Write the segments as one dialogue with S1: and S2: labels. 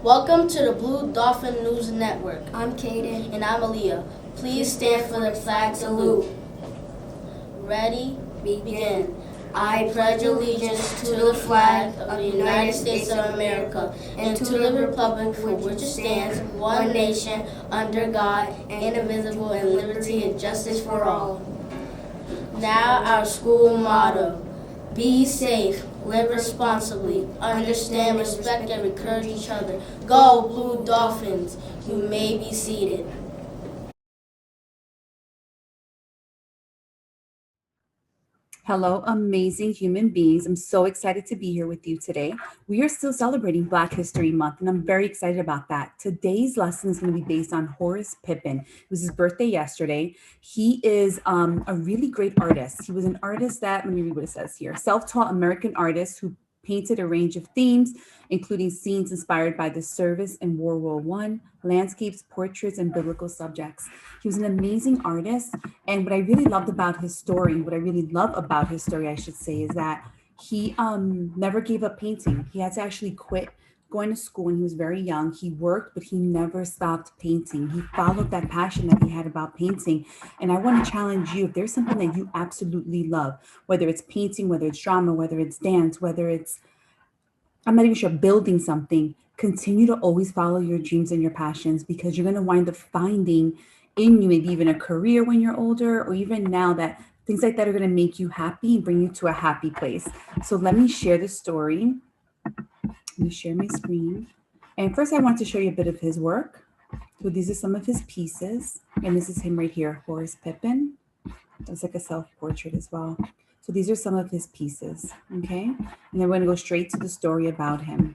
S1: Welcome to the Blue Dolphin News Network.
S2: I'm Kaden.
S1: And I'm Aaliyah. Please stand for the flag salute. Ready? Begin. I pledge allegiance to the flag of the United States of America and to the republic for which it stands, one nation, under God, indivisible, and liberty and justice for all. Now our school motto: be safe, live responsibly, understand, respect, and encourage each other. Go Blue Dolphins! You may be seated.
S3: Hello, amazing human beings. I'm so excited to be here with you today. We are still celebrating Black History Month, and I'm very excited about that. Today's lesson is going to be based on Horace Pippen. It was his birthday yesterday. He is a really great artist. He was an artist that, let me read what it says here, self-taught American artist who painted a range of themes, including scenes inspired by the service in World War I, landscapes, portraits, and biblical subjects. He was an amazing artist. And what I really loved about his story, what I really love about his story, I should say, is that he never gave up painting. He had to actually quit going to school when he was very young. He worked, but he never stopped painting. He followed that passion that he had about painting. And I want to challenge you, if there's something that you absolutely love, whether it's painting, whether it's drama, whether it's dance, whether it's, I'm not even sure, building something, continue to always follow your dreams and your passions, because you're going to wind up finding in you maybe even a career when you're older, or even now, that things like that are going to make you happy and bring you to a happy place. So let me share the story. Let me share my screen. And first I want to show you a bit of his work. So these are some of his pieces. And this is him right here, Horace Pippen. That's like a self-portrait as well. So these are some of his pieces, okay? And then we're going to go straight to the story about him.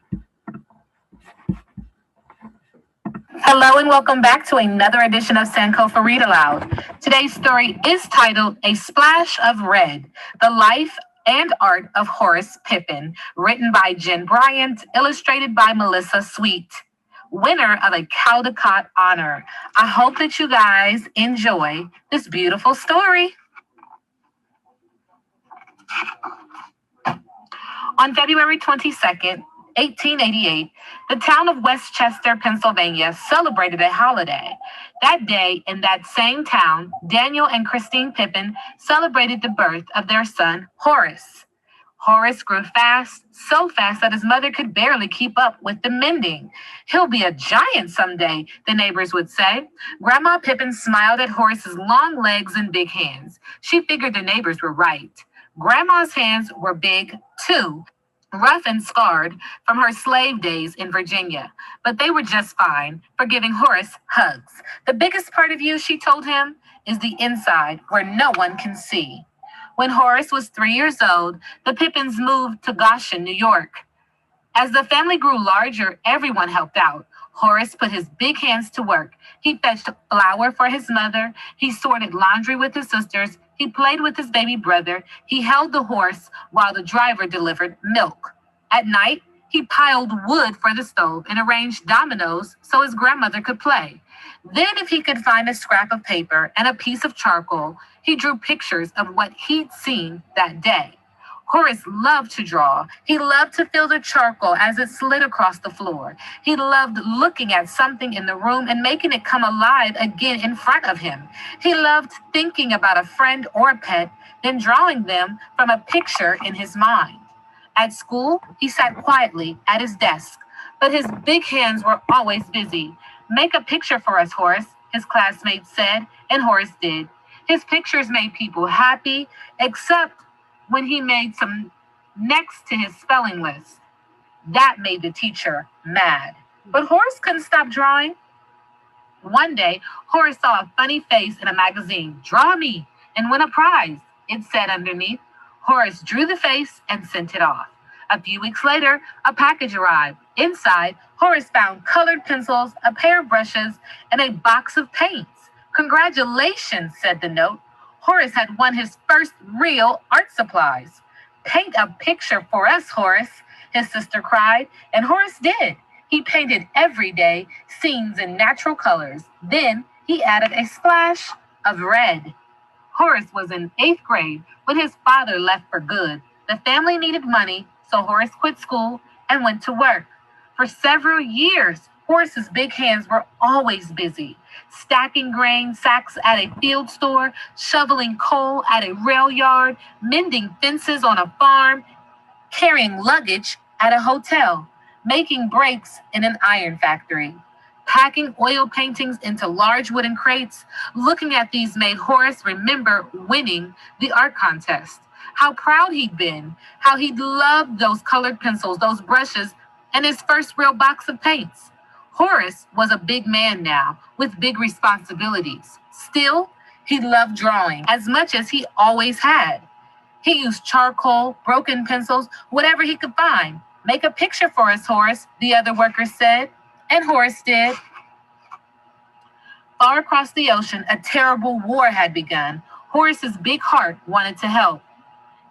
S4: Hello and welcome back to another edition of Sankofa Read Aloud. Today's story is titled A Splash of Red, The Life and Art of Horace Pippen, written by Jen Bryant, illustrated by Melissa Sweet, winner of a Caldecott honor. I hope that you guys enjoy this beautiful story. On February 22nd, 1888, the town of Westchester, Pennsylvania, celebrated a holiday. That day, in that same town, Daniel and Christine Pippen celebrated the birth of their son, Horace. Horace grew fast, so fast that his mother could barely keep up with the mending. He'll be a giant someday, the neighbors would say. Grandma Pippen smiled at Horace's long legs and big hands. She figured the neighbors were right. Grandma's hands were big, too, rough and scarred from her slave days in Virginia, but they were just fine for giving Horace hugs. The biggest part of you, she told him, is the inside where no one can see. When Horace was 3 years old, the Pippins moved to Goshen, New York. As the family grew larger, everyone helped out. Horace put his big hands to work. He fetched flour for his mother. He sorted laundry with his sisters. He played with his baby brother. He held the horse while the driver delivered milk. At night, he piled wood for the stove and arranged dominoes so his grandmother could play. Then, if he could find a scrap of paper and a piece of charcoal, he drew pictures of what he'd seen that day. Horace loved to draw. He loved to feel the charcoal as it slid across the floor. He loved looking at something in the room and making it come alive again in front of him. He loved thinking about a friend or a pet, then drawing them from a picture in his mind. At school, he sat quietly at his desk, but his big hands were always busy. "Make a picture for us, Horace," his classmates said, and Horace did. His pictures made people happy, except when he made some next to his spelling list. That made the teacher mad. But Horace couldn't stop drawing. One day, Horace saw a funny face in a magazine. "Draw me and win a prize," it said underneath. Horace drew the face and sent it off. A few weeks later, a package arrived. Inside, Horace found colored pencils, a pair of brushes, and a box of paints. "Congratulations," said the note. Horace had won his first real art supplies. "Paint a picture for us, Horace," his sister cried, and Horace did. He painted every day scenes in natural colors. Then he added a splash of red. Horace was in 8th grade when his father left for good. The family needed money, so Horace quit school and went to work. For several years, Horace's big hands were always busy, stacking grain sacks at a field store, shoveling coal at a rail yard, mending fences on a farm, carrying luggage at a hotel, making brakes in an iron factory, packing oil paintings into large wooden crates. Looking at these made Horace remember winning the art contest. How proud he'd been, how he'd loved those colored pencils, those brushes, and his first real box of paints. Horace was a big man now, with big responsibilities. Still, he loved drawing as much as he always had. He used charcoal, broken pencils, whatever he could find. Make a picture for us, Horace, the other workers said. And Horace did. Far across the ocean, a terrible war had begun. Horace's big heart wanted to help.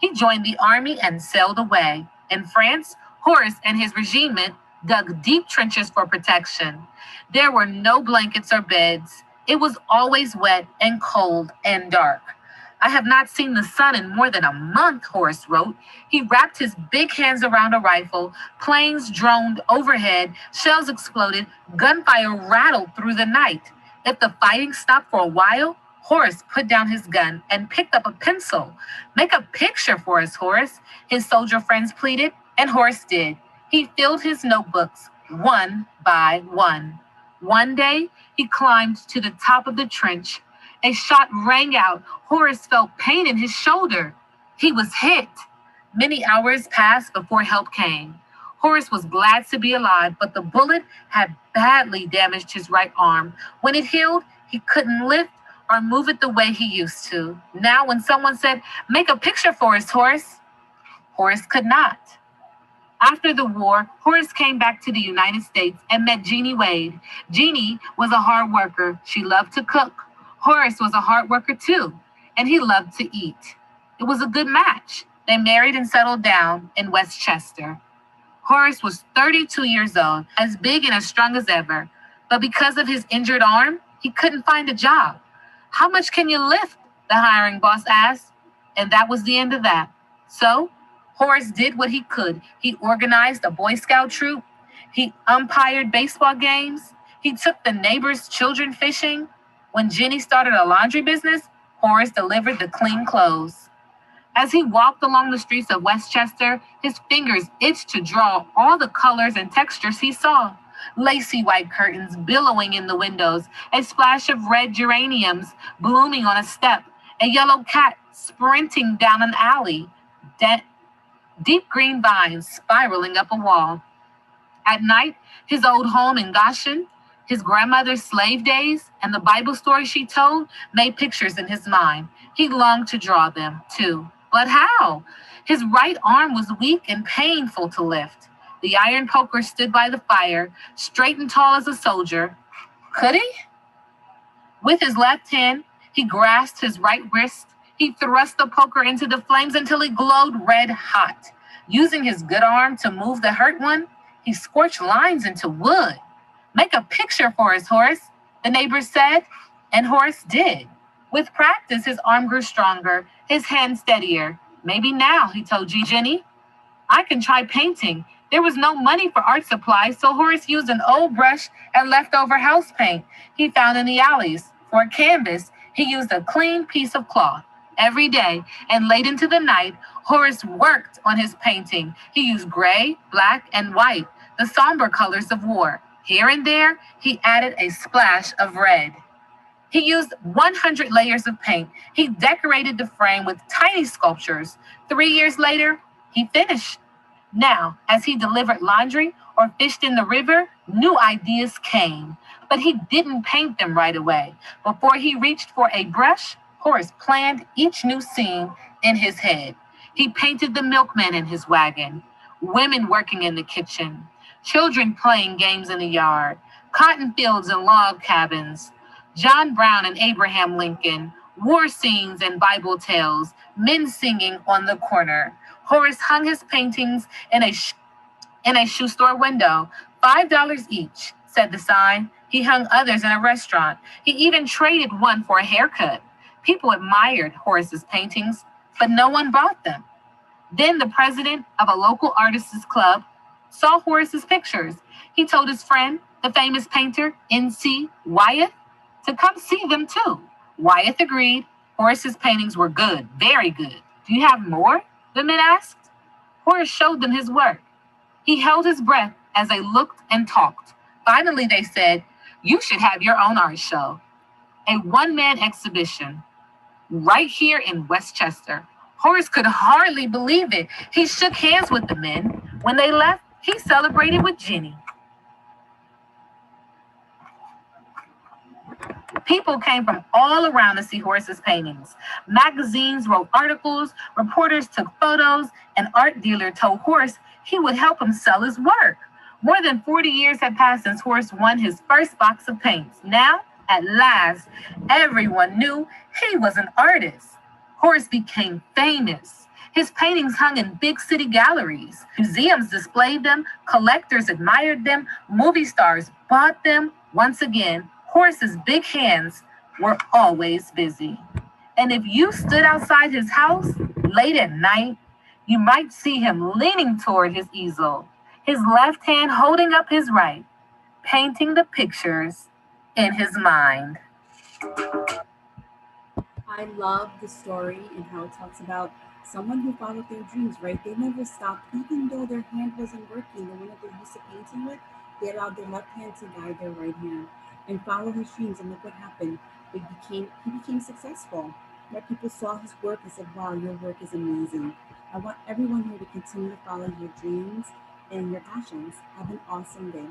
S4: He joined the army and sailed away. In France, Horace and his regiment dug deep trenches for protection. There were no blankets or beds. It was always wet and cold and dark. I have not seen the sun in more than a month, Horace wrote. He wrapped his big hands around a rifle. Planes droned overhead. Shells exploded. Gunfire rattled through the night. If the fighting stopped for a while, Horace put down his gun and picked up a pencil. Make a picture for us, Horace, his soldier friends pleaded, and Horace did. He filled his notebooks one by one. One day, he climbed to the top of the trench. A shot rang out. Horace felt pain in his shoulder. He was hit. Many hours passed before help came. Horace was glad to be alive, but the bullet had badly damaged his right arm. When it healed, he couldn't lift or move it the way he used to. Now, when someone said, "Make a picture for us, Horace," Horace could not. After the war, Horace came back to the United States and met Jeannie Wade. Jeannie was a hard worker. She loved to cook. Horace was a hard worker too, and he loved to eat. It was a good match. They married and settled down in Westchester. Horace was 32 years old, as big and as strong as ever, but because of his injured arm, he couldn't find a job. "How much can you lift?" the hiring boss asked, and that was the end of that. So Horace did what he could. He organized a Boy Scout troop. He umpired baseball games. He took the neighbors' children fishing. When Jenny started a laundry business, Horace delivered the clean clothes. As he walked along the streets of Westchester, his fingers itched to draw all the colors and textures he saw. Lacy white curtains billowing in the windows, a splash of red geraniums blooming on a step, a yellow cat sprinting down an alley, deep green vines spiraling up a wall. At night, his old home in Goshen, his grandmother's slave days, and the Bible stories she told made pictures in his mind. He longed to draw them, too. But how? His right arm was weak and painful to lift. The iron poker stood by the fire, straight and tall as a soldier. Could he? With his left hand, he grasped his right wrist. He thrust the poker into the flames until it glowed red hot. Using his good arm to move the hurt one, he scorched lines into wood. "Make a picture for us, Horace," the neighbors said, and Horace did. With practice, his arm grew stronger, his hand steadier. "Maybe now," he told Jenny, "I can try painting." There was no money for art supplies, so Horace used an old brush and leftover house paint he found in the alleys. For a canvas, he used a clean piece of cloth. Every day and late into the night, Horace worked on his painting. He used gray, black, and white, the somber colors of war. Here and there, he added a splash of red. He used 100 layers of paint. He decorated the frame with tiny sculptures. 3 years later, he finished. Now, as he delivered laundry or fished in the river, new ideas came. But he didn't paint them right away. Before he reached for a brush, Horace planned each new scene in his head. He painted the milkman in his wagon, women working in the kitchen, children playing games in the yard, cotton fields and log cabins, John Brown and Abraham Lincoln, war scenes and Bible tales, men singing on the corner. Horace hung his paintings in a shoe store window. $5 each, said the sign. He hung others in a restaurant. He even traded one for a haircut. People admired Horace's paintings, but no one bought them. Then the president of a local artists' club saw Horace's pictures. He told his friend, the famous painter N.C. Wyeth, to come see them too. Wyeth agreed. Horace's paintings were good, very good. Do you have more? The men asked. Horace showed them his work. He held his breath as they looked and talked. Finally, they said, "You should have your own art show, a one-man exhibition right here in Westchester." Horace could hardly believe it. He shook hands with the men. When they left, he celebrated with Jenny. People came from all around to see Horace's paintings. Magazines wrote articles, reporters took photos, an art dealer told Horace he would help him sell his work. More than 40 years had passed since Horace won his first box of paints. Now, at last, everyone knew he was an artist. Horace became famous. His paintings hung in big city galleries. Museums displayed them, collectors admired them, movie stars bought them. Once again, Horace's big hands were always busy. And if you stood outside his house late at night, you might see him leaning toward his easel, his left hand holding up his right, painting the pictures in his mind.
S3: I love the story and how it talks about someone who followed their dreams, right? They never stopped, even though their hand wasn't working. The one that they're used to painting with, they allowed their left hand to guide their right hand and follow his dreams. And look what happened. He became successful. Right? People saw his work and said, wow, your work is amazing. I want everyone here to continue to follow your dreams and your passions. Have an awesome day.